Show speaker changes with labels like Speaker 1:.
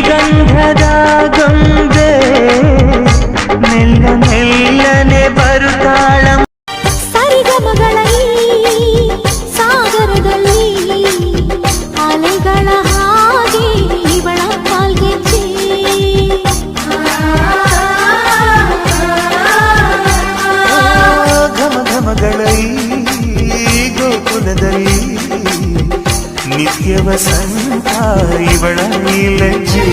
Speaker 1: ಗಂಧದ ಗೊಂಬೆ ಮೆಲ್ಲ ಮೆಲ್ಲನೆ ಬರುತ್ತಾಳ
Speaker 2: ಸರಿಗಮಗಳ ಸಾಗರದಲ್ಲಿ ಅಲೆಗಳ ಹಾಗೆ ಇವಳ ಕಾಲ್ಗೆಜ್ಜೆ
Speaker 1: ಘಮ ಘಮಗಳ ಗೋಕುಲದಲ್ಲಿ ನಿತ್ಯ ವಸಂತ ಇವಳ ಲಜ್ಜೆ